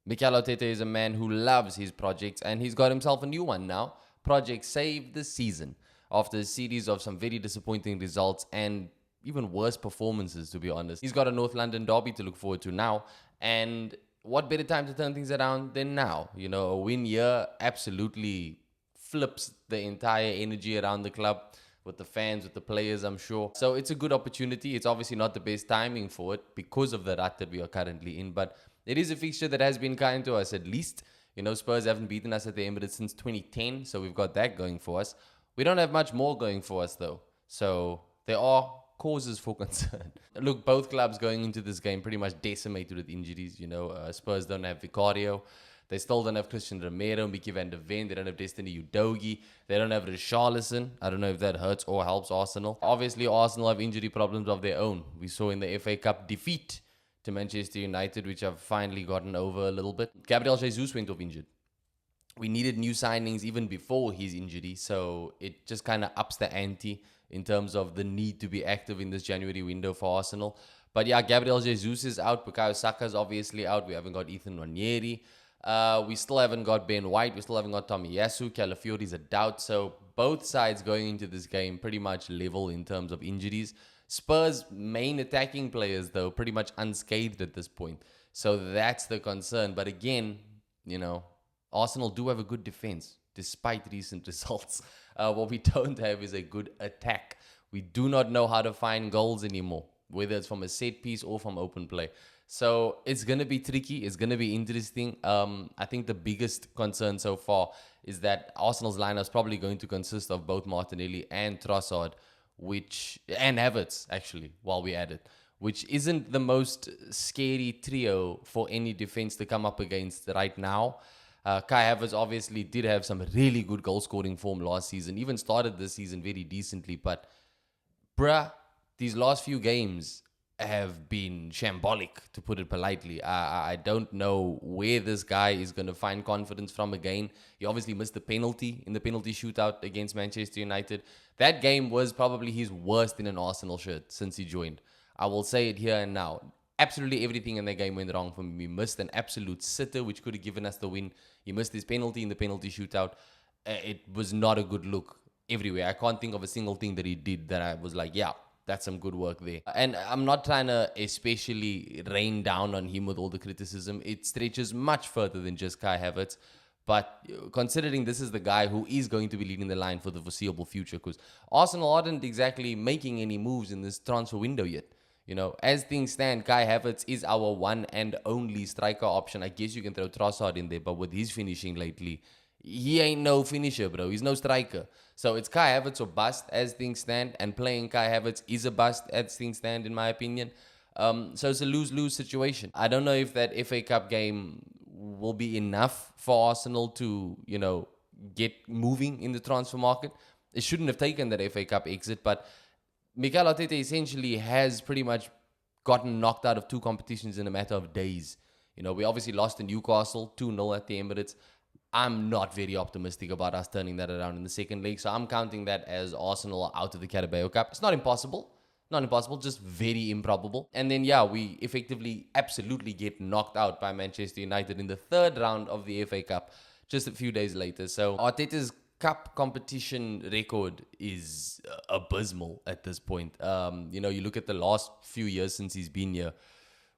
Mikel Arteta is a man who loves his projects, and he's got himself a new one now. Project Save the Season. After a series of some very disappointing results and even worse performances, to be honest. He's got a North London derby to look forward to now. And what better time to turn things around than now? A win here absolutely flips the entire energy around the club with the fans, with the players, I'm sure. So it's a good opportunity. It's obviously not the best timing for it because of the rut that we are currently in, but it is a fixture that has been kind to us at least. Spurs haven't beaten us at the Emirates since 2010, so we've got that going for us. We don't have much more going for us, though. So there are causes for concern. Look, both clubs going into this game pretty much decimated with injuries. Spurs don't have Vicario. They still don't have Christian Romero, Mickey van der Ven. They don't have Destiny Udogie. They don't have Richarlison. I don't know if that hurts or helps Arsenal. Obviously, Arsenal have injury problems of their own. We saw in the FA Cup defeat to Manchester United, which I've finally gotten over a little bit. Gabriel Jesus went off injured. We needed new signings even before his injury, so it just kind of ups the ante in terms of the need to be active in this January window for Arsenal. But yeah, Gabriel Jesus is out. Bukayo Saka's obviously out. We haven't got Ethan Nwaneri. We still haven't got Ben White. We still haven't got Tomiyasu. Calafiori's a doubt. So both sides going into this game pretty much level in terms of injuries. Spurs' main attacking players, though, pretty much unscathed at this point. So that's the concern. But again, Arsenal do have a good defense, despite recent results. What we don't have is a good attack. We do not know how to find goals anymore, whether it's from a set piece or from open play. So it's going to be tricky. It's going to be interesting. I think the biggest concern so far is that Arsenal's lineup is probably going to consist of both Martinelli and Trossard, and Havertz, actually, while we're at it, which isn't the most scary trio for any defense to come up against right now. Kai Havertz obviously did have some really good goal-scoring form last season, even started this season very decently, but these last few games have been shambolic, to put it politely. I don't know where this guy is going to find confidence from again. He obviously missed the penalty in the penalty shootout against Manchester United. That game was probably his worst in an Arsenal shirt since he joined. I will say it here and now. Absolutely everything in that game went wrong for him. He missed an absolute sitter, which could have given us the win. He missed his penalty in the penalty shootout. It was not a good look everywhere. I can't think of a single thing that he did that I was like, yeah, that's some good work there. And I'm not trying to especially rain down on him with all the criticism. It stretches much further than just Kai Havertz. But considering this is the guy who is going to be leading the line for the foreseeable future, because Arsenal aren't exactly making any moves in this transfer window yet. As things stand, Kai Havertz is our one and only striker option. I guess you can throw Trossard in there, but with his finishing lately, he ain't no finisher, bro. He's no striker. So it's Kai Havertz or bust as things stand, and playing Kai Havertz is a bust as things stand, in my opinion. So it's a lose-lose situation. I don't know if that FA Cup game will be enough for Arsenal to, get moving in the transfer market. It shouldn't have taken that FA Cup exit, but Mikel Arteta essentially has pretty much gotten knocked out of two competitions in a matter of days. We obviously lost to Newcastle 2-0 at the Emirates. I'm not very optimistic about us turning that around in the second leg, so I'm counting that as Arsenal out of the Carabao Cup. It's not impossible. Not impossible, just very improbable. And then, we effectively absolutely get knocked out by Manchester United in the third round of the FA Cup just a few days later. So Arteta's cup competition record is abysmal at this point. You look at the last few years since he's been here.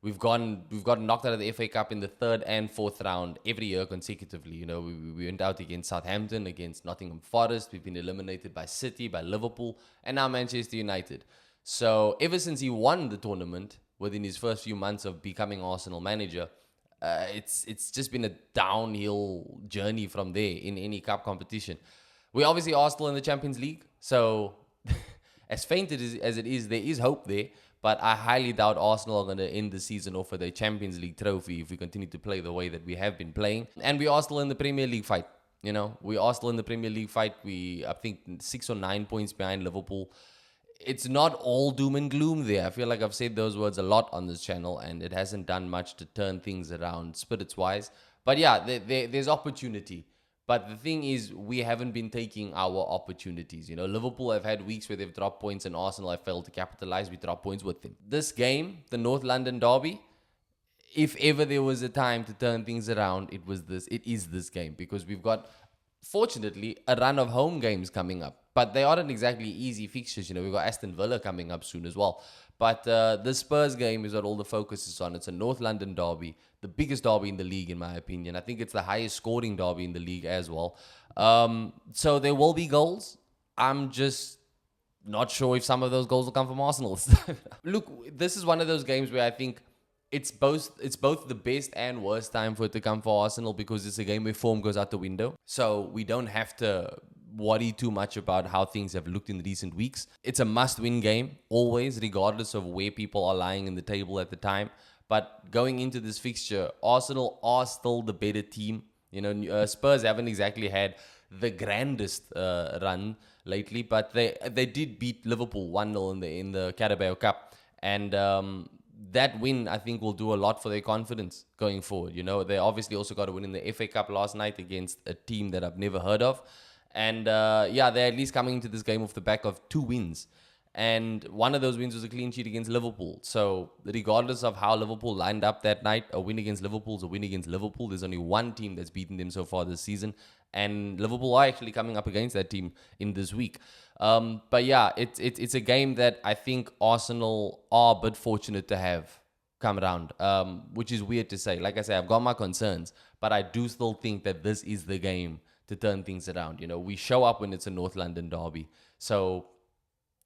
We've gotten knocked out of the FA Cup in the third and fourth round every year consecutively. We went out against Southampton, against Nottingham Forest. We've been eliminated by City, by Liverpool, and now Manchester United. So ever since he won the tournament, within his first few months of becoming Arsenal manager, it's just been a downhill journey from there in any cup competition. We obviously are still in the Champions League, so as faint as it is, there is hope there. But I highly doubt Arsenal are going to end the season off with a Champions League trophy if we continue to play the way that we have been playing. And we are still in the Premier League fight. We are still in the Premier League fight. I think 6 or 9 points behind Liverpool. It's not all doom and gloom there. I feel like I've said those words a lot on this channel, and it hasn't done much to turn things around spirits-wise. But yeah, there's opportunity. But the thing is, we haven't been taking our opportunities. Liverpool have had weeks where they've dropped points, and Arsenal have failed to capitalize. We drop points with them. This game, the North London derby, if ever there was a time to turn things around, it was this. It is this game, because we've got, fortunately, a run of home games coming up. But they aren't exactly easy fixtures. We've got Aston Villa coming up soon as well. But the Spurs game is what all the focus is on. It's a North London derby, the biggest derby in the league, in my opinion. I think it's the highest scoring derby in the league as well. So there will be goals. I'm just not sure if some of those goals will come from Arsenal. Look, this is one of those games where I think it's both the best and worst time for it to come for Arsenal, because it's a game where form goes out the window. So we don't have to worry too much about how things have looked in recent weeks. It's a must-win game, always, regardless of where people are lying in the table at the time. But going into this fixture, Arsenal are still the better team. Spurs haven't exactly had the grandest run lately, but they did beat Liverpool 1-0 in the Carabao Cup. And that win, I think, will do a lot for their confidence going forward. They obviously also got a win in the FA Cup last night against a team that I've never heard of. And they're at least coming into this game off the back of 2 wins. And one of those wins was a clean sheet against Liverpool. So regardless of how Liverpool lined up that night, a win against Liverpool is a win against Liverpool. There's only one team that's beaten them so far this season. And Liverpool are actually coming up against that team in this week. But yeah, it's a game that I think Arsenal are a bit fortunate to have come around, which is weird to say. Like I say, I've got my concerns, but I do still think that this is the game to turn things around. We show up when it's a North London derby. So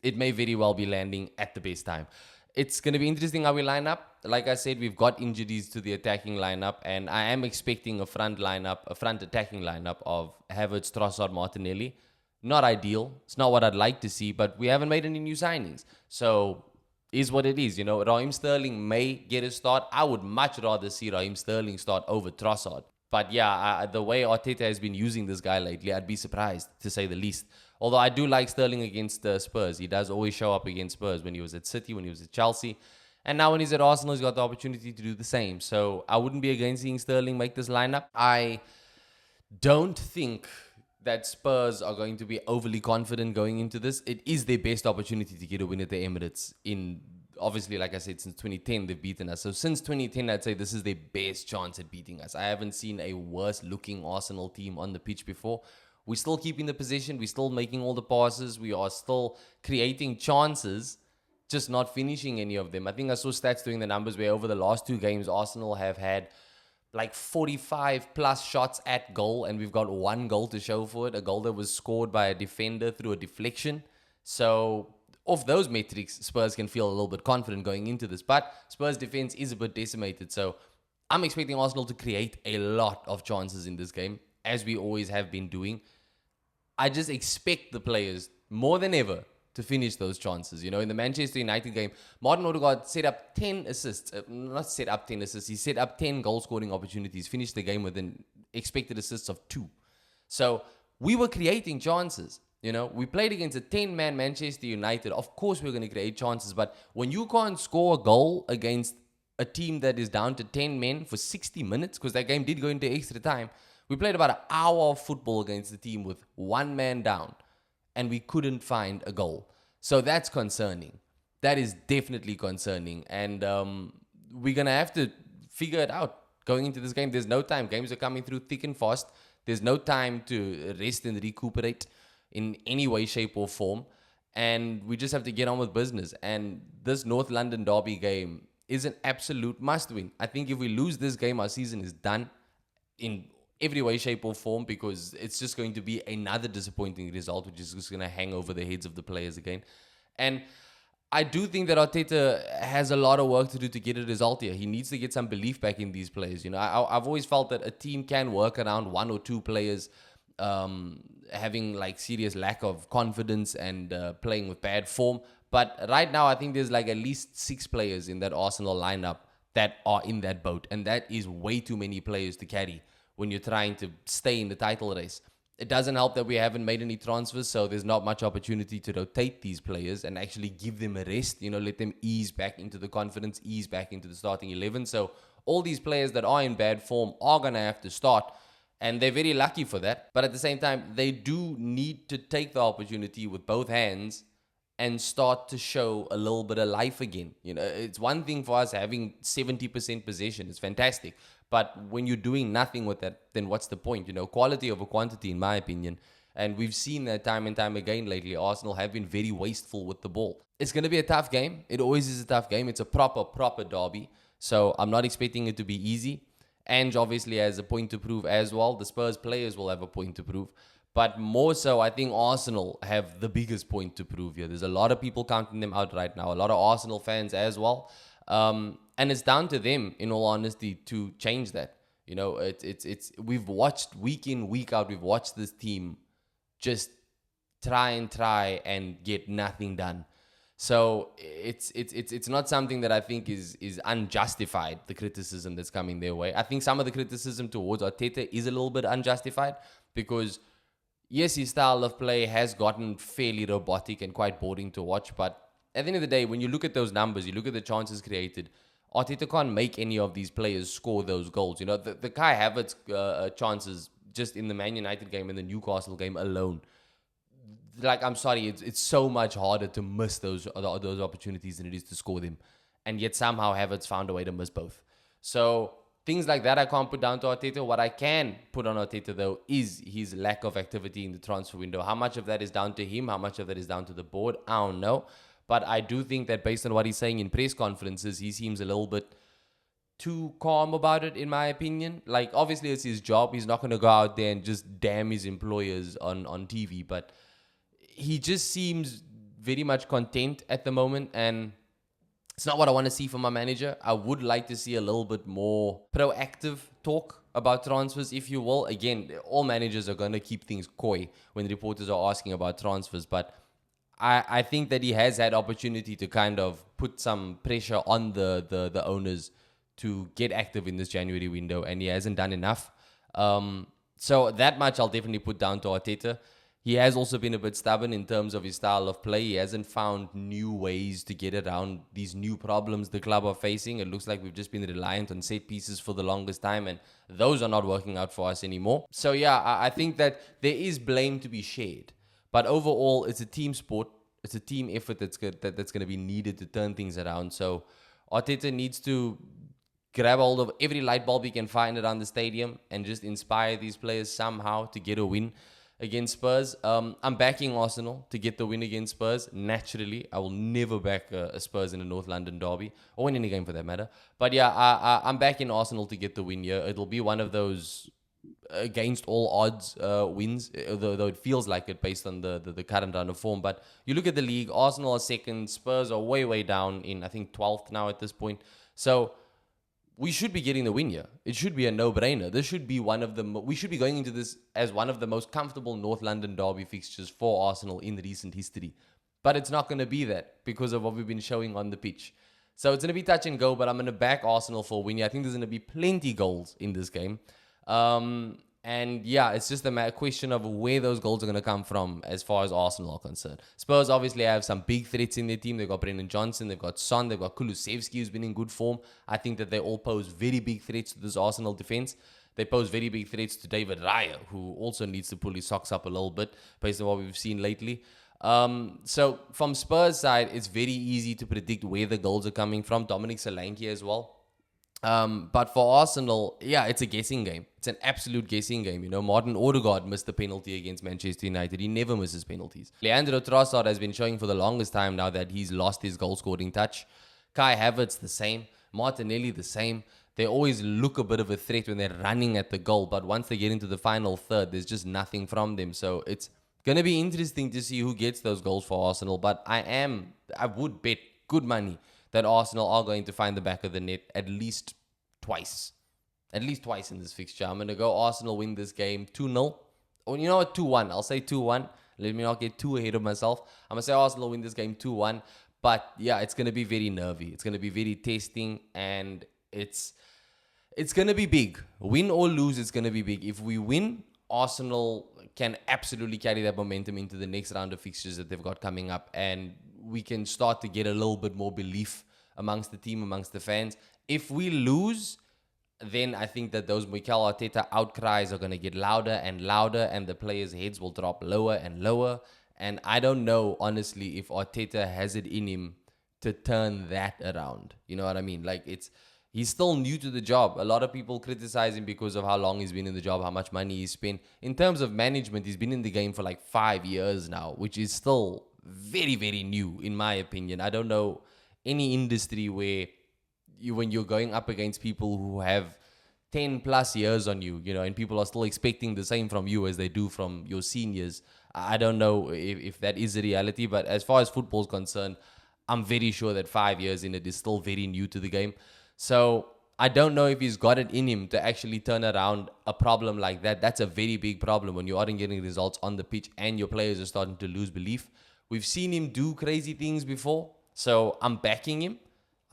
it may very well be landing at the best time. It's going to be interesting how we line up. Like I said, we've got injuries to the attacking lineup, and I am expecting a front attacking lineup of Havertz, Trossard, Martinelli. Not ideal. It's not what I'd like to see, but we haven't made any new signings. So is what it is. Raheem Sterling may get a start. I would much rather see Raheem Sterling start over Trossard. But yeah, the way Arteta has been using this guy lately, I'd be surprised, to say the least. Although I do like Sterling against Spurs. He does always show up against Spurs, when he was at City, when he was at Chelsea. And now when he's at Arsenal, he's got the opportunity to do the same. So I wouldn't be against seeing Sterling make this lineup. I don't think that Spurs are going to be overly confident going into this. It is their best opportunity to get a win at the Emirates. Obviously, like I said, since 2010, they've beaten us. So since 2010, I'd say this is their best chance at beating us. I haven't seen a worse-looking Arsenal team on the pitch before. We're still keeping the possession. We're still making all the passes. We are still creating chances, just not finishing any of them. I think I saw stats doing the numbers where over the last 2 games, Arsenal have had like 45 plus shots at goal, and we've got 1 goal to show for it, a goal that was scored by a defender through a deflection. So off those metrics, Spurs can feel a little bit confident going into this. But Spurs' defense is a bit decimated, so I'm expecting Arsenal to create a lot of chances in this game, as we always have been doing. I just expect the players, more than ever, to finish those chances. In the Manchester United game, Martin Odegaard set up 10 assists. Not set up 10 assists. He set up 10 goal-scoring opportunities, finished the game with an expected assists of 2. So we were creating chances. We played against a 10-man Manchester United. Of course, we're going to create chances. But when you can't score a goal against a team that is down to 10 men for 60 minutes, because that game did go into extra time, we played about an hour of football against the team with 1 man down, and we couldn't find a goal. So that's concerning. That is definitely concerning. And we're going to have to figure it out going into this game. There's no time. Games are coming through thick and fast. There's no time to rest and recuperate in any way, shape, or form. And we just have to get on with business. And this North London derby game is an absolute must-win. I think if we lose this game, our season is done in every way, shape, or form, because it's just going to be another disappointing result, which is just going to hang over the heads of the players again. And I do think that Arteta has a lot of work to do to get a result here. He needs to get some belief back in these players. I've always felt that a team can work around 1 or 2 players having like serious lack of confidence and playing with bad form. But right now, I think there's like at least 6 players in that Arsenal lineup that are in that boat. And that is way too many players to carry when you're trying to stay in the title race. It doesn't help that we haven't made any transfers, so there's not much opportunity to rotate these players and actually give them a rest, let them ease back into the confidence, ease back into the starting 11. So all these players that are in bad form are going to have to start, and they're very lucky for that. But at the same time, they do need to take the opportunity with both hands and start to show a little bit of life again. You know, it's one thing for us having 70% possession. It's fantastic. But when you're doing nothing with that, then what's the point? You know, quality over quantity, in my opinion. And we've seen that time and time again lately. Arsenal have been very wasteful with the ball. It's going to be a tough game. It always is a tough game. It's a proper derby. So I'm not expecting it to be easy. Ange obviously has a point to prove as well. The Spurs players will have a point to prove. But more so, I think Arsenal have the biggest point to prove here. There's a lot of people counting them out right now. A lot of Arsenal fans as well. And it's down to them, in all honesty, to change that. You know, it's we've watched week in, week out, we've watched this team just try and get nothing done. So it's not something that I think is unjustified, the criticism that's coming their way. I think some of the criticism towards Arteta is a little bit unjustified because, yes, his style of play has gotten fairly robotic and quite boring to watch. But at the end of the day, when you look at those numbers, you look at the chances created, Arteta can't make any of these players score those goals. You know, the Kai Havertz chances just in the Man United game and the Newcastle game alone, like, I'm sorry, it's so much harder to miss those opportunities than it is to score them. And yet somehow Havertz found a way to miss both. So things like that I can't put down to Arteta. What I can put on Arteta, though, is his lack of activity in the transfer window. How much of that is down to him? How much of that is down to the board? I don't know. But I do think that based on what he's saying in press conferences, he seems a little bit too calm about it, in my opinion. Like, obviously, it's his job. He's not going to go out there and just damn his employers on TV. But he just seems very much content at the moment, and it's not what I want to see from my manager. I would like to see a little bit more proactive talk about transfers, if you will. Again, all managers are going to keep things coy when reporters are asking about transfers, but I think that he has had opportunity to kind of put some pressure on the owners to get active in this January window, and he hasn't done enough. So that much I'll definitely put down to Arteta. He has also been a bit stubborn in terms of his style of play. He hasn't found new ways to get around these new problems the club are facing. It looks like we've just been reliant on set pieces for the longest time, and those are not working out for us anymore. So yeah, I think that there is blame to be shared. But overall, it's a team sport. It's a team effort that's going to be needed to turn things around. So Arteta needs to grab hold of every light bulb he can find around the stadium and just inspire these players somehow to get a win against Spurs. I'm backing Arsenal to get the win against Spurs. Naturally, I will never back a Spurs in a North London derby, or in any game for that matter. But yeah, I'm backing Arsenal to get the win here. It'll be one of those against all odds wins, though it feels like it based on the current run of form. But you look at the league, Arsenal are second, Spurs are way down in, I think, 12th now at this point. So we should be getting the win here. It should be a no-brainer. This should be we should be going into this as one of the most comfortable North London derby fixtures for Arsenal in recent history. But it's not going to be that because of what we've been showing on the pitch. So it's going to be touch and go, but I'm going to back Arsenal for a win. I think there's going to be plenty goals in this game. And yeah, it's just a question of where those goals are going to come from as far as Arsenal are concerned. Spurs obviously have some big threats in their team. They've got Brendan Johnson, they've got Son, they've got Kulusevski, who's been in good form. I think that they all pose very big threats to this Arsenal defense. They pose very big threats to David Raya, who also needs to pull his socks up a little bit based on what we've seen lately. So from Spurs' side, it's very easy to predict where the goals are coming from. Dominic Solanke as well. But for Arsenal, yeah, it's a guessing game. It's an absolute guessing game. You know, Martin Odegaard missed the penalty against Manchester United. He never misses penalties. Leandro Trossard has been showing for the longest time now that he's lost his goal-scoring touch. Kai Havertz, the same. Martinelli, the same. They always look a bit of a threat when they're running at the goal, but once they get into the final third, there's just nothing from them. So it's going to be interesting to see who gets those goals for Arsenal. But I would bet good money that Arsenal are going to find the back of the net at least twice. At least twice in this fixture. I'm going to go Arsenal win this game 2-0. Or you know what, 2-1. I'll say 2-1. Let me not get too ahead of myself. I'm going to say Arsenal win this game 2-1. But yeah, it's going to be very nervy. It's going to be very testing. And it's going to be big. Win or lose, it's going to be big. If we win, Arsenal can absolutely carry that momentum into the next round of fixtures that they've got coming up. And we can start to get a little bit more belief amongst the team, amongst the fans. If we lose, then I think that those Mikel Arteta outcries are going to get louder and louder, and the players' heads will drop lower and lower. And I don't know, honestly, if Arteta has it in him to turn that around. You know what I mean? Like, he's still new to the job. A lot of people criticize him because of how long he's been in the job, how much money he's spent. In terms of management, he's been in the game for like 5 years now, which is still very, very new, in my opinion. I don't know any industry where when you're going up against people who have 10 plus years on you, and people are still expecting the same from you as they do from your seniors. I don't know if that is a reality, but as far as football is concerned, I'm very sure that 5 years in it is still very new to the game. So I don't know if he's got it in him to actually turn around a problem like that. That's a very big problem when you aren't getting results on the pitch and your players are starting to lose belief. We've seen him do crazy things before, so I'm backing him.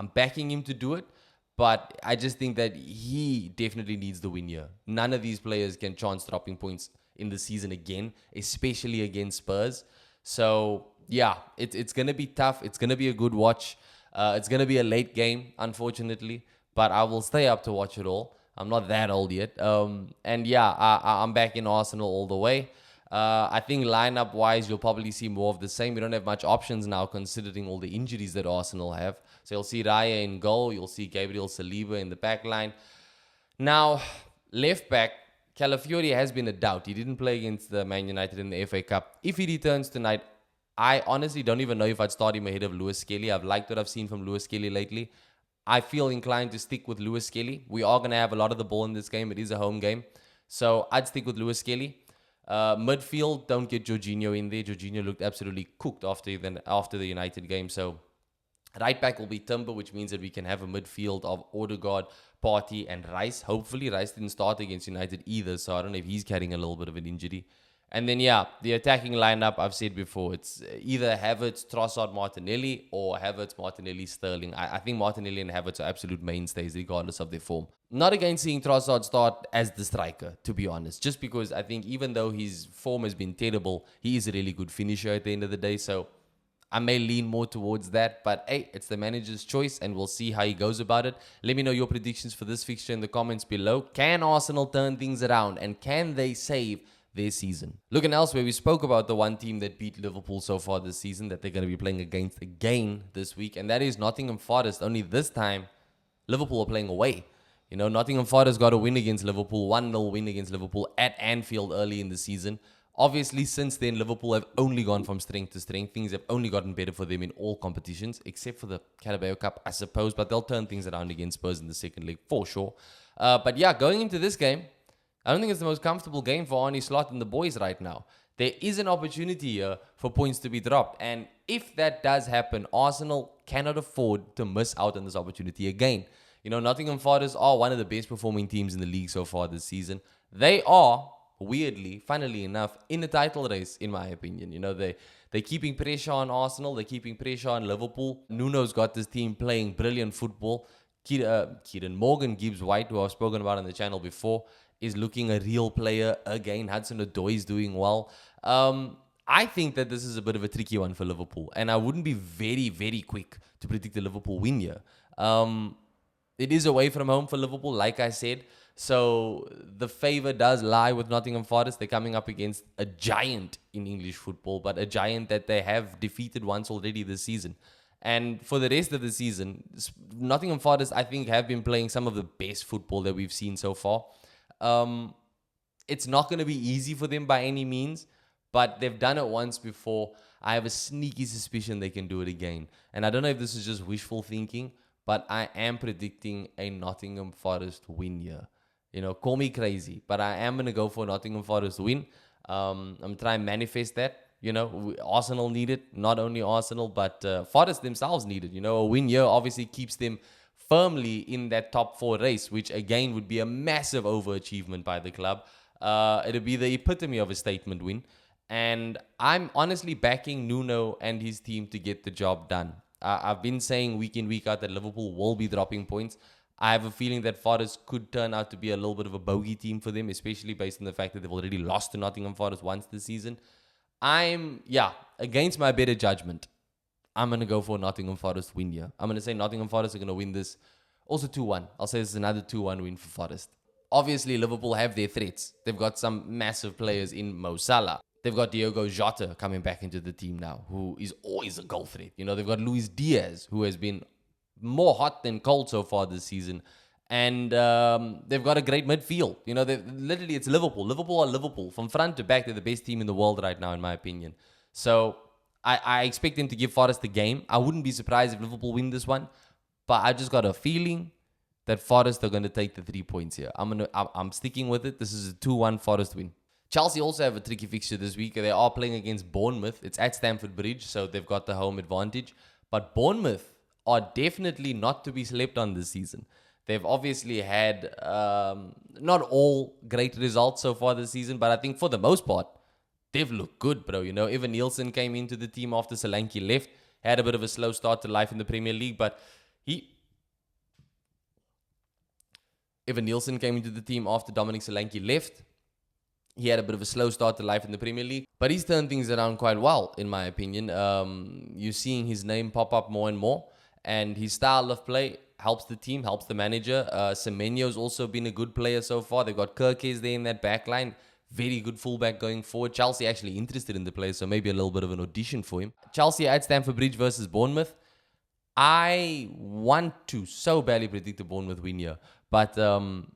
I'm backing him to do it. But I just think that he definitely needs the win here. None of these players can chance dropping points in the season again, especially against Spurs. So, yeah, it's going to be tough. It's going to be a good watch. It's going to be a late game, unfortunately. But I will stay up to watch it all. I'm not that old yet. And, yeah, I'm back in Arsenal all the way. I think lineup-wise, you'll probably see more of the same. We don't have much options now, considering all the injuries that Arsenal have. So you'll see Raya in goal. You'll see Gabriel Saliba in the back line. Now, left back, Calafiori has been a doubt. He didn't play against the Man United in the FA Cup. If he returns tonight, I honestly don't even know if I'd start him ahead of Lewis Skelly. I've liked what I've seen from Lewis Skelly lately. I feel inclined to stick with Lewis Skelly. We are going to have a lot of the ball in this game. It is a home game. So I'd stick with Lewis Skelly. Midfield, don't get Jorginho in there. Jorginho looked absolutely cooked after the United game. So right back will be Timber, which means that we can have a midfield of Odegaard, Partey, and Rice. Hopefully, Rice didn't start against United either, so I don't know if he's carrying a little bit of an injury. And then, yeah, the attacking lineup, I've said before, it's either Havertz, Trossard, Martinelli, or Havertz, Martinelli, Sterling. I think Martinelli and Havertz are absolute mainstays, regardless of their form. Not against seeing Trossard start as the striker, to be honest, just because I think even though his form has been terrible, he is a really good finisher at the end of the day, so I may lean more towards that, but hey, it's the manager's choice and we'll see how he goes about it. Let me know your predictions for this fixture in the comments below. Can Arsenal turn things around and can they save their season? Looking elsewhere, we spoke about the one team that beat Liverpool so far this season that they're going to be playing against again this week, and that is Nottingham Forest. Only this time, Liverpool are playing away. Nottingham Forest got a win against Liverpool, 1-0 win against Liverpool at Anfield early in the season. Obviously, since then, Liverpool have only gone from strength to strength. Things have only gotten better for them in all competitions, except for the Carabao Cup, I suppose. But they'll turn things around against Spurs in the second leg, for sure. But yeah, going into this game, I don't think it's the most comfortable game for Arne Slot and the boys right now. There is an opportunity here for points to be dropped. And if that does happen, Arsenal cannot afford to miss out on this opportunity again. Nottingham Forest are one of the best performing teams in the league so far this season. They are, weirdly, funnily enough, in the title race, in my opinion. They're keeping pressure on Arsenal. They're keeping pressure on Liverpool. Nuno's got this team playing brilliant football. Kieran Morgan Gibbs-White, who I've spoken about on the channel before, is looking a real player again. Hudson-Odoi is doing well. I think that this is a bit of a tricky one for Liverpool, and I wouldn't be very, very quick to predict the Liverpool win here. It is away from home for Liverpool, like I said. So the favor does lie with Nottingham Forest. They're coming up against a giant in English football, but a giant that they have defeated once already this season. And for the rest of the season, Nottingham Forest, I think, have been playing some of the best football that we've seen so far. It's not going to be easy for them by any means, but they've done it once before. I have a sneaky suspicion they can do it again. And I don't know if this is just wishful thinking, but I am predicting a Nottingham Forest win here. Call me crazy, but I am going to go for a Nottingham Forest win. I'm trying to manifest that. Arsenal need it. Not only Arsenal, but Forest themselves need it. A win here obviously keeps them firmly in that top 4 race, which again would be a massive overachievement by the club. It'll be the epitome of a statement win. And I'm honestly backing Nuno and his team to get the job done. I've been saying week in, week out that Liverpool will be dropping points. I have a feeling that Forest could turn out to be a little bit of a bogey team for them, especially based on the fact that they've already lost to Nottingham Forest once this season. Against my better judgment, I'm going to go for a Nottingham Forest win here. I'm going to say Nottingham Forest are going to win this. Also 2-1. I'll say this is another 2-1 win for Forest. Obviously, Liverpool have their threats. They've got some massive players in Mo Salah, They've got Diogo Jota coming back into the team now, who is always a goal threat. They've got Luis Diaz, who has been more hot than cold so far this season. And they've got a great midfield. Literally, it's Liverpool. Liverpool are Liverpool. From front to back, they're the best team in the world right now, in my opinion. So I expect them to give Forest the game. I wouldn't be surprised if Liverpool win this one. But I just got a feeling that Forest are going to take the 3 points here. I'm sticking with it. This is a 2-1 Forest win. Chelsea also have a tricky fixture this week. They are playing against Bournemouth. It's at Stamford Bridge, so they've got the home advantage. But Bournemouth are definitely not to be slept on this season. They've obviously had not all great results so far this season, but I think for the most part, they've looked good, bro. Evan Nielsen came into the team after Solanke left. Had a bit of a slow start to life in the Premier League, but Evan Nielsen came into the team after Dominic Solanke left. He had a bit of a slow start to life in the Premier League, but he's turned things around quite well, in my opinion. You're seeing his name pop up more and more, and his style of play helps the team, helps the manager. Semenyo's also been a good player so far. They've got Kirkes there in that back line. Very good fullback going forward. Chelsea actually interested in the player, so maybe a little bit of an audition for him. Chelsea at Stamford Bridge versus Bournemouth. I want to so badly predict a Bournemouth win here, but I'm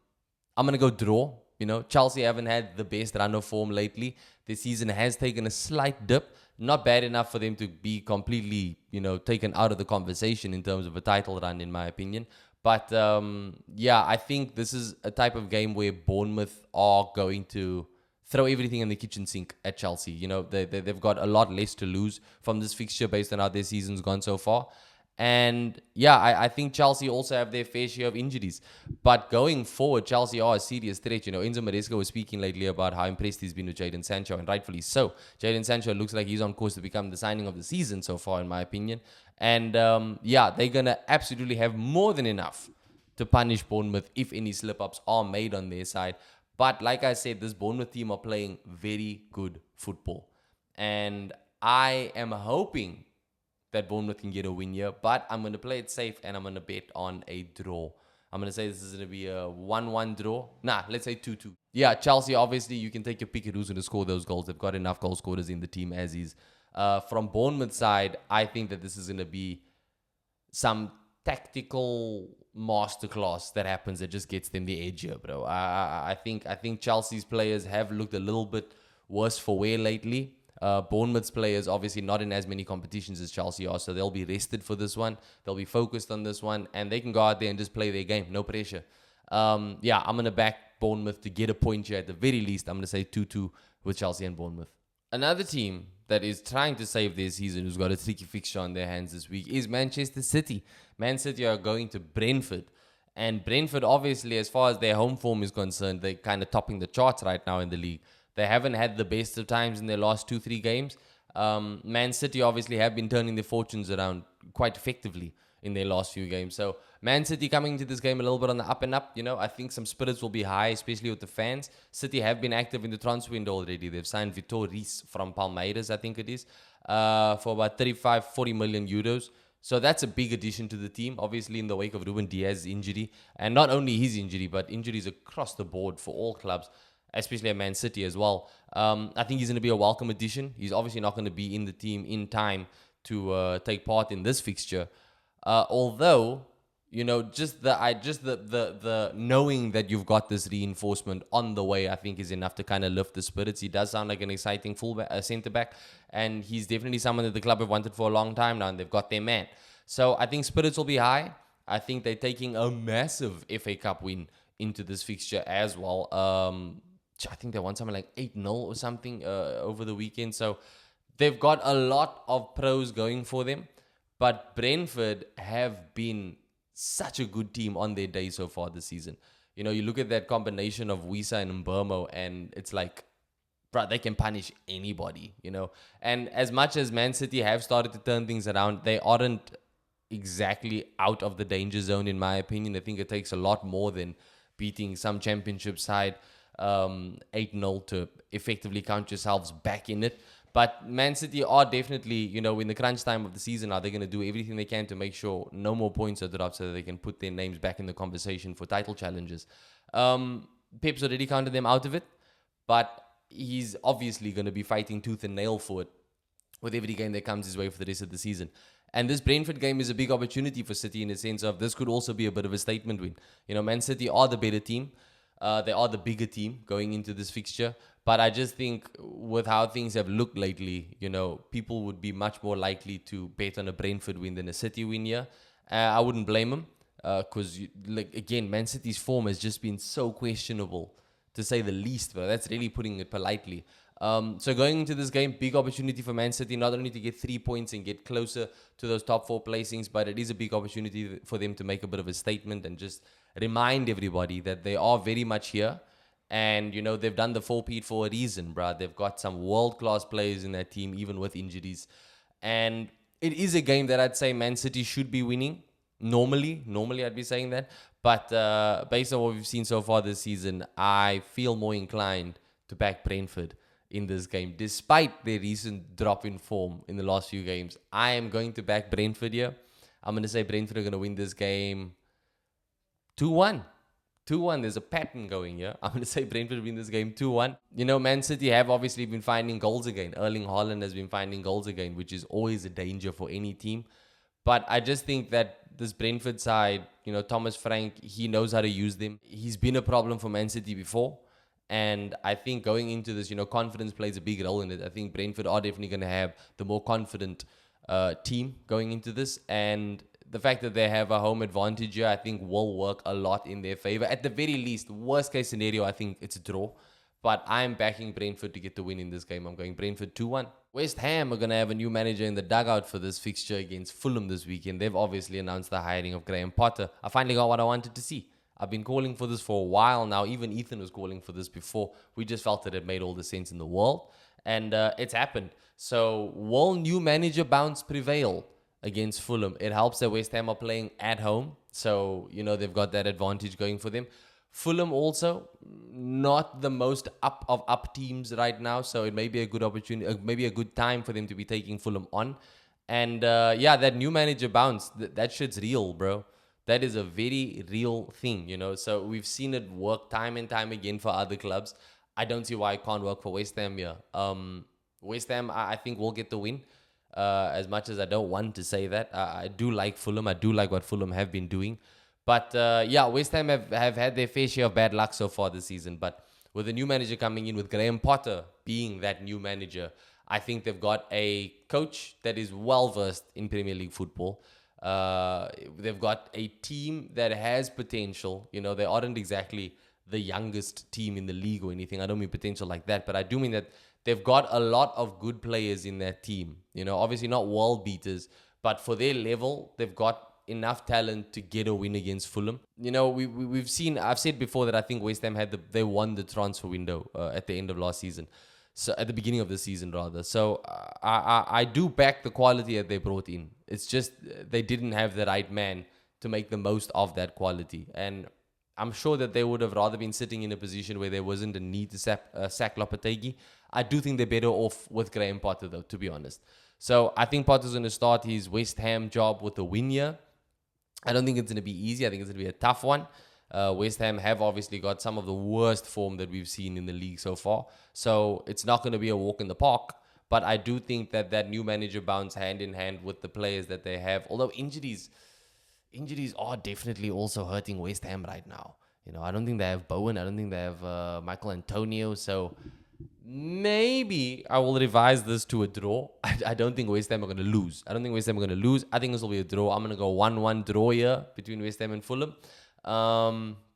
going to go draw. Chelsea haven't had the best run of form lately. The season has taken a slight dip. Not bad enough for them to be completely, taken out of the conversation in terms of a title run, in my opinion. But, I think this is a type of game where Bournemouth are going to throw everything in the kitchen sink at Chelsea. They've got a lot less to lose from this fixture based on how their season's gone so far. And I think Chelsea also have their fair share of injuries. But going forward, Chelsea are a serious threat. Enzo Maresca was speaking lately about how impressed he's been with Jadon Sancho, and rightfully so. Jadon Sancho looks like he's on course to become the signing of the season so far, in my opinion. And they're going to absolutely have more than enough to punish Bournemouth if any slip-ups are made on their side. But like I said, this Bournemouth team are playing very good football. And I am hoping that Bournemouth can get a win here, but I'm going to play it safe and I'm going to bet on a draw. I'm going to say this is going to be a 1-1 draw. Let's say 2-2. Yeah, Chelsea, obviously, you can take your pick at who's going to score those goals. They've got enough goal scorers in the team as is. From Bournemouth side, I think that this is going to be some tactical masterclass that happens that just gets them the edge here, bro. I think Chelsea's players have looked a little bit worse for wear lately. Bournemouth's players obviously not in as many competitions as Chelsea are, so they'll be rested for this one. They'll be focused on this one, and they can go out there and just play their game, no pressure. I'm going to back Bournemouth to get a point here at the very least. I'm going to say 2-2 with Chelsea and Bournemouth. Another team that is trying to save their season, who's got a tricky fixture on their hands this week, is Manchester City. Man City are going to Brentford. And Brentford, obviously, as far as their home form is concerned, they're kind of topping the charts right now in the league. They haven't had the best of times in their last 2-3 games. Man City obviously have been turning their fortunes around quite effectively in their last few games. So Man City coming into this game a little bit on the up and up. I think some spirits will be high, especially with the fans. City have been active in the transfer window already. They've signed Vitor Reis from Palmeiras, I think it is, for about 35-40 million euros. So that's a big addition to the team, obviously in the wake of Ruben Diaz's injury. And not only his injury, but injuries across the board for all clubs, especially at Man City as well. I think he's going to be a welcome addition. He's obviously not going to be in the team in time to take part in this fixture. Although, just the knowing that you've got this reinforcement on the way, I think is enough to kind of lift the spirits. He does sound like an exciting fullback, centre back, and he's definitely someone that the club have wanted for a long time now, and they've got their man. So I think spirits will be high. I think they're taking a massive FA Cup win into this fixture as well. I think they won something like 8-0 or something over the weekend. So they've got a lot of pros going for them. But Brentford have been such a good team on their day so far this season. You look at that combination of Wisa and Mbermo, and it's like, bro, they can punish anybody, And as much as Man City have started to turn things around, they aren't exactly out of the danger zone, in my opinion. I think it takes a lot more than beating some championship side 8-0 to effectively count yourselves back in it. But Man City are definitely, in the crunch time of the season, are they going to do everything they can to make sure no more points are dropped so that they can put their names back in the conversation for title challenges. Pep's already counted them out of it. But he's obviously going to be fighting tooth and nail for it with every game that comes his way for the rest of the season. And this Brentford game is a big opportunity for City in the sense of this could also be a bit of a statement win. Man City are the better team. They are the bigger team going into this fixture. But I just think with how things have looked lately, people would be much more likely to bet on a Brentford win than a City win here. I wouldn't blame them because, again, Man City's form has just been so questionable, to say the least. But that's really putting it politely. So going into this game, big opportunity for Man City, not only to get 3 points and get closer to those top 4 placings, but it is a big opportunity for them to make a bit of a statement and just remind everybody that they are very much here. And, they've done the 4-peat for a reason, bruh. They've got some world-class players in that team, even with injuries. And it is a game that I'd say Man City should be winning. Normally I'd be saying that. But based on what we've seen so far this season, I feel more inclined to back Brentford in this game. Despite their recent drop in form in the last few games, I am going to back Brentford here. I'm going to say Brentford are going to win this game 2-1. 2-1. There's a pattern going here. I'm going to say Brentford win this game 2-1. Man City have obviously been finding goals again. Erling Haaland has been finding goals again, which is always a danger for any team. But I just think that this Brentford side, Thomas Frank, he knows how to use them. He's been a problem for Man City before. And I think going into this, confidence plays a big role in it. I think Brentford are definitely going to have the more confident team going into this. And the fact that they have a home advantage here, I think will work a lot in their favor. At the very least, worst case scenario, I think it's a draw. But I'm backing Brentford to get the win in this game. I'm going Brentford 2-1. West Ham are going to have a new manager in the dugout for this fixture against Fulham this weekend. They've obviously announced the hiring of Graham Potter. I finally got what I wanted to see. I've been calling for this for a while now. Even Ethan was calling for this before. We just felt that it made all the sense in the world. And it's happened. So will new manager bounce prevail against Fulham? It helps that West Ham are playing at home. So, they've got that advantage going for them. Fulham also not the most up teams right now. So it may be a good opportunity, maybe a good time for them to be taking Fulham on. And that new manager bounce, that shit's real, bro. That is a very real thing, So we've seen it work time and time again for other clubs. I don't see why it can't work for West Ham here. West Ham, I think, will get the win. As much as I don't want to say that. I do like Fulham. I do like what Fulham have been doing. But, West Ham have had their fair share of bad luck so far this season. But with the new manager coming in, with Graham Potter being that new manager, I think they've got a coach that is well-versed in Premier League football. They've got a team that has potential. They aren't exactly the youngest team in the league or anything. I don't mean potential like that, but I do mean that they've got a lot of good players in that team. Obviously not world beaters, but for their level, they've got enough talent to get a win against Fulham. We've seen, I've said before that I think West Ham they won the transfer window at the end of last season. So at the beginning of the season, rather. So I do back the quality that they brought in. It's just they didn't have the right man to make the most of that quality. And I'm sure that they would have rather been sitting in a position where there wasn't a need to sack Lopetegui. I do think they're better off with Graham Potter, though, to be honest. So I think Potter's going to start his West Ham job with a win here. I don't think it's going to be easy. I think it's going to be a tough one. West Ham have obviously got some of the worst form that we've seen in the league so far. So it's not going to be a walk in the park. But I do think that new manager bounce hand in hand with the players that they have. Although injuries are definitely also hurting West Ham right now. I don't think they have Bowen. I don't think they have Michael Antonio. So maybe I will revise this to a draw. I don't think West Ham are going to lose. I think this will be a draw. I'm going to go 1-1 draw here between West Ham and Fulham.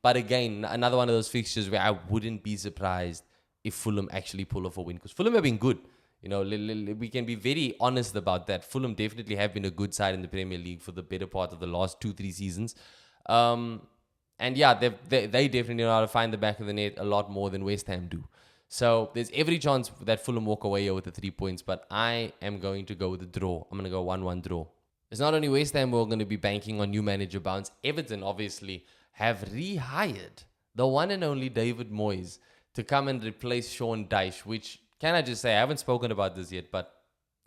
But again, another one of those fixtures where I wouldn't be surprised if Fulham actually pull off a win. Because Fulham have been good. We can be very honest about that. Fulham definitely have been a good side in the Premier League for the better part of the last 2-3 seasons. And yeah, they definitely know how to find the back of the net a lot more than West Ham do. So there's every chance that Fulham walk away here with the 3 points, but I am going to go with the draw. I'm going to go 1-1 draw. It's not only West Ham who are going to be banking on new manager bounce. Everton obviously have rehired the one and only David Moyes to come and replace Sean Dyche, which, can I just say, I haven't spoken about this yet, but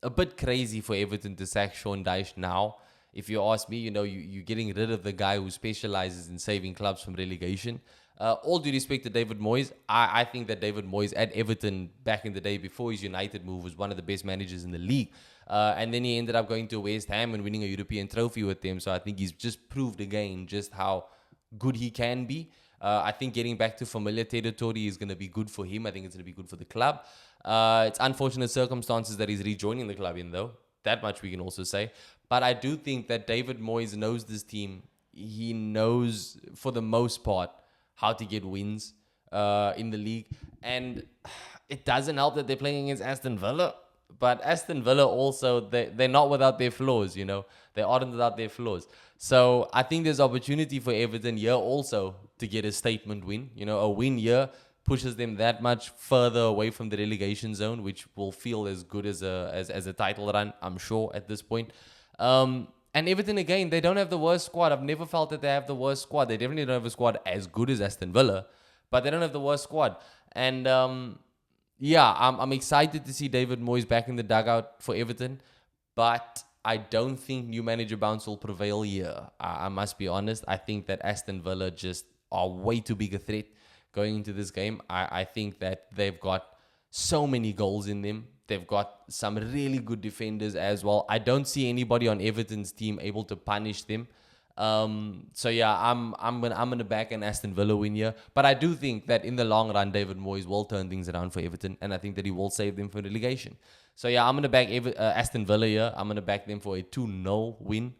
a bit crazy for Everton to sack Sean Dyche now. If you ask me, you're getting rid of the guy who specializes in saving clubs from relegation. All due respect to David Moyes, I think that David Moyes at Everton back in the day before his United move was one of the best managers in the league. And then he ended up going to West Ham and winning a European trophy with them. So I think he's just proved again just how good he can be. I think getting back to familiar territory is going to be good for him. I think it's going to be good for the club. It's unfortunate circumstances that he's rejoining the club in, though. That much we can also say. But I do think that David Moyes knows this team. He knows, for the most part, how to get wins in the league. And it doesn't help that they're playing against Aston Villa. But Aston Villa also, they're not without their flaws, you know. They aren't without their flaws. So I think there's opportunity for Everton here also to get a statement win. You know, a win here pushes them that much further away from the relegation zone, which will feel as good as a title run, I'm sure, at this point. And Everton, again, they don't have the worst squad. I've never felt that they have the worst squad. They definitely don't have a squad as good as Aston Villa, but they don't have the worst squad. And yeah, I'm excited to see David Moyes back in the dugout for Everton, but I don't think new manager bounce will prevail here. I must be honest. I think that Aston Villa just are way too big a threat going into this game. I think that they've got so many goals in them. They've got some really good defenders as well. I don't see anybody on Everton's team able to punish them. So yeah, I'm gonna back an Aston Villa win here. But I do think that in the long run, David Moyes will turn things around for Everton, and I think that he will save them from relegation. So yeah, I'm gonna back Aston Villa here. I'm gonna back them for a 2-0 win,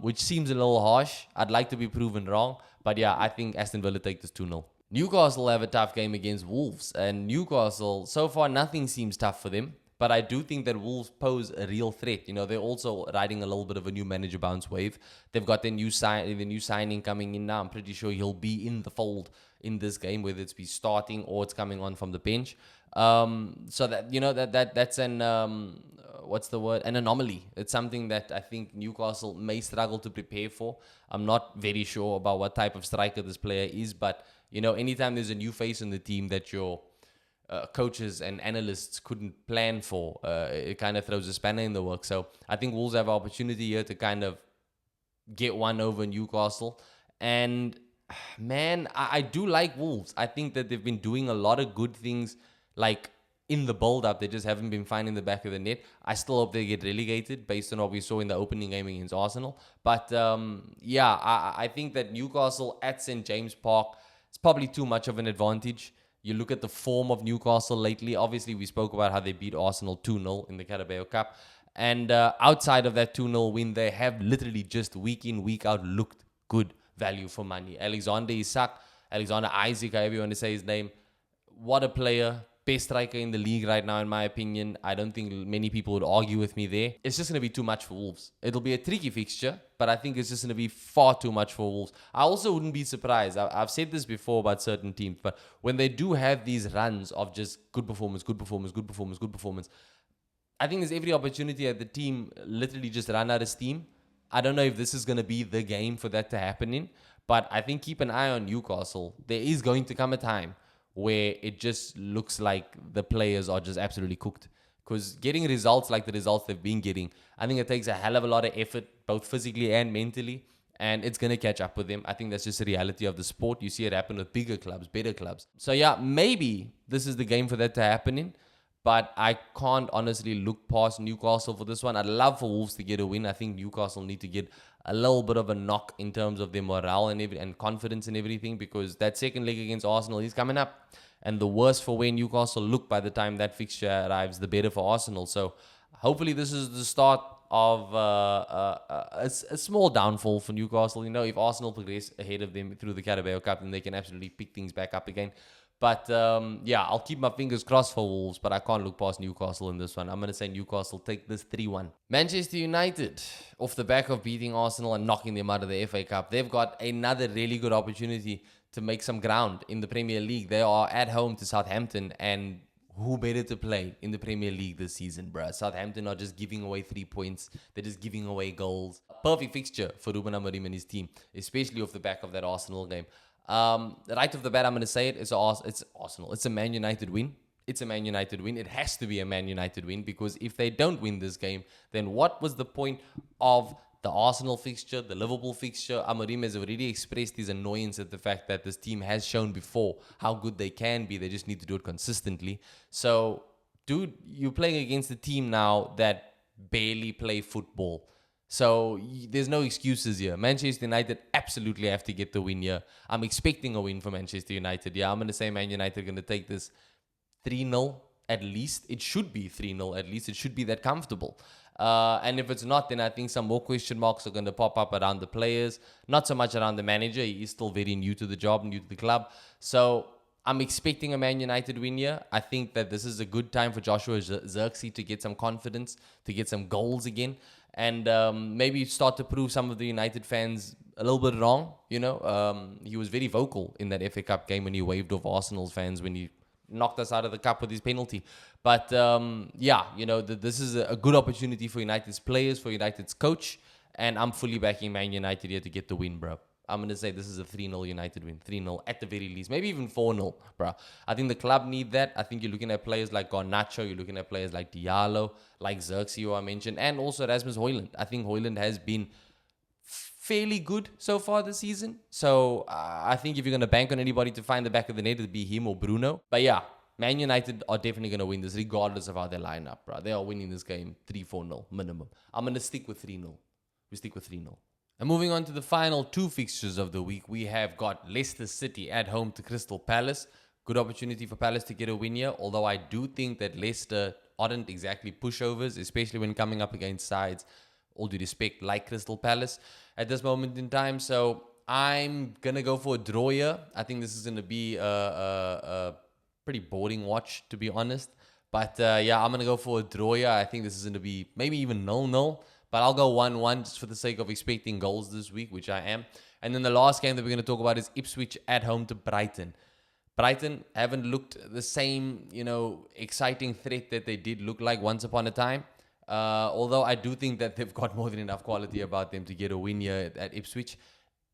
which seems a little harsh. I'd like to be proven wrong, but yeah, I think Aston Villa take this 2-0. Newcastle have a tough game against Wolves, and Newcastle, so far, nothing seems tough for them. But I do think that Wolves pose a real threat. You know, they're also riding a little bit of a new manager bounce wave. They've got their new signing coming in now. I'm pretty sure he'll be in the fold in this game, whether it's be starting or it's coming on from the bench. So that, you know, that's an what's the word? An anomaly. It's something that I think Newcastle may struggle to prepare for. I'm not very sure about what type of striker this player is, but you know, anytime there's a new face in the team that your coaches and analysts couldn't plan for, it kind of throws a spanner in the works. So I think Wolves have an opportunity here to kind of get one over Newcastle. And man, I do like Wolves. I think that they've been doing a lot of good things, like in the build-up. They just haven't been finding the back of the net. I still hope they get relegated based on what we saw in the opening game against Arsenal. But yeah, I think that Newcastle at St. James Park, it's probably too much of an advantage. You look at the form of Newcastle lately. Obviously, we spoke about how they beat Arsenal 2-0 in the Carabao Cup. And outside of that 2-0 win, they have literally just week in, week out looked good value for money. Alexander Isak, Alexander Isaac, however you want to say his name. What a player. Best striker in the league right now, in my opinion. I don't think many people would argue with me there. It's just going to be too much for Wolves. It'll be a tricky fixture, but I think it's just going to be far too much for Wolves. I also wouldn't be surprised. I've said this before about certain teams, but when they do have these runs of just good performance, good performance, good performance, good performance, I think there's every opportunity that the team literally just run out of steam. I don't know if this is going to be the game for that to happen in, but I think keep an eye on Newcastle. There is going to come a time where it just looks like the players are just absolutely cooked. Because getting results like the results they've been getting, I think it takes a hell of a lot of effort, both physically and mentally, and it's going to catch up with them. I think that's just the reality of the sport. You see it happen with bigger clubs, better clubs. So yeah, maybe this is the game for that to happen in, but I can't honestly look past Newcastle for this one. I'd love for Wolves to get a win. I think Newcastle need to get a little bit of a knock in terms of their morale and confidence and everything, because that second leg against Arsenal is coming up. And the worse for where Newcastle look by the time that fixture arrives, the better for Arsenal. So hopefully this is the start of a small downfall for Newcastle. You know, if Arsenal progress ahead of them through the Carabao Cup, then they can absolutely pick things back up again. But yeah, I'll keep my fingers crossed for Wolves, but I can't look past Newcastle in this one. I'm going to say Newcastle take this 3-1. Manchester United, off the back of beating Arsenal and knocking them out of the FA Cup, they've got another really good opportunity to make some ground in the Premier League. They are at home to Southampton, and who better to play in the Premier League this season, bruh? Southampton are just giving away 3 points. They're just giving away goals. Perfect fixture for Ruben Amorim and his team, especially off the back of that Arsenal game. Right off the bat, I'm going to say it's Arsenal. It's a Man United win. It's a Man United win. It has to be a Man United win, because if they don't win this game, then what was the point of the Arsenal fixture, the Liverpool fixture. Amorim has already expressed his annoyance at the fact that this team has shown before how good they can be. They just need to do it consistently. So, dude, you're playing against a team now that barely play football. So there's no excuses here. Manchester United absolutely have to get the win here. I'm expecting a win for Manchester United. Yeah, I'm going to say Man United are going to take this 3-0 at least. It should be 3-0 at least. It should be that comfortable. And if it's not, then I think some more question marks are going to pop up around the players. Not so much around the manager. He is still very new to the job, new to the club. So I'm expecting a Man United win here. I think that this is a good time for Joshua Zirkzee to get some confidence, to get some goals again. And maybe start to prove some of the United fans a little bit wrong. You know, he was very vocal in that FA Cup game when he waved off Arsenal's fans when he knocked us out of the cup with his penalty. But yeah, you know, this is a good opportunity for United's players, for United's coach. And I'm fully backing Man United here to get the win, bro. I'm going to say this is a 3-0 United win. 3-0 at the very least. Maybe even 4-0, bro. I think the club need that. I think you're looking at players like Garnacho. You're looking at players like Diallo, like Zirkzee, who I mentioned, and also Rasmus Højlund. I think Højlund has been fairly good so far this season. So I think if you're going to bank on anybody to find the back of the net, it'd be him or Bruno. But yeah, Man United are definitely going to win this regardless of how they line up, bro. They are winning this game 3-4-0 minimum. I'm going to stick with 3-0. We stick with 3-0. And moving on to the final two fixtures of the week, we have got Leicester City at home to Crystal Palace. Good opportunity for Palace to get a win here, although I do think that Leicester aren't exactly pushovers, especially when coming up against sides, all due respect, like Crystal Palace at this moment in time. So I'm going to go for a draw here. I think this is going to be a pretty boring watch, to be honest. But yeah, I'm going to go for a draw here. I think this is going to be maybe even 0-0. But I'll go 1-1 just for the sake of expecting goals this week, which I am. And then the last game that we're going to talk about is Ipswich at home to Brighton. Brighton haven't looked the same, you know, exciting threat that they did look like once upon a time. Although I do think that they've got more than enough quality about them to get a win here at Ipswich.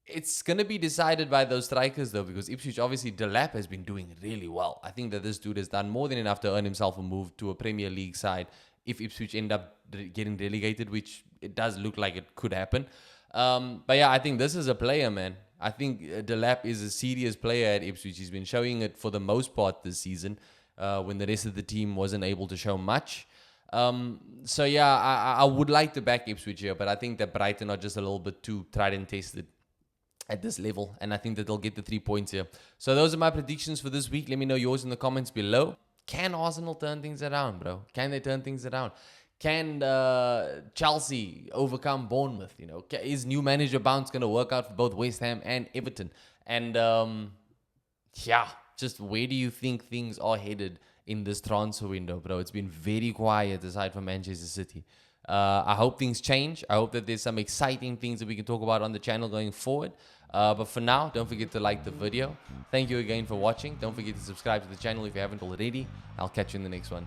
It's going to be decided by those strikers, though, because Ipswich, obviously, Delap has been doing really well. I think that this dude has done more than enough to earn himself a move to a Premier League side if Ipswich end up getting relegated, which it does look like it could happen. But yeah, I think this is a player, man. I think Delap is a serious player at Ipswich. He's been showing it for the most part this season when the rest of the team wasn't able to show much. So yeah, I would like to back Ipswich here, but I think that Brighton are just a little bit too tried and tested at this level, and I think that they'll get the 3 points here. So those are my predictions for this week. Let me know yours in the comments below. Can Arsenal turn things around, bro? Can they turn things around? Can Chelsea overcome Bournemouth? You know, is new manager bounce going to work out for both West Ham and Everton? And yeah, just where do you think things are headed in this transfer window, bro? It's been very quiet aside from Manchester City. I hope things change. I hope that there's some exciting things that we can talk about on the channel going forward. But for now, don't forget to like the video. Thank you again for watching. Don't forget to subscribe to the channel if you haven't already. I'll catch you in the next one.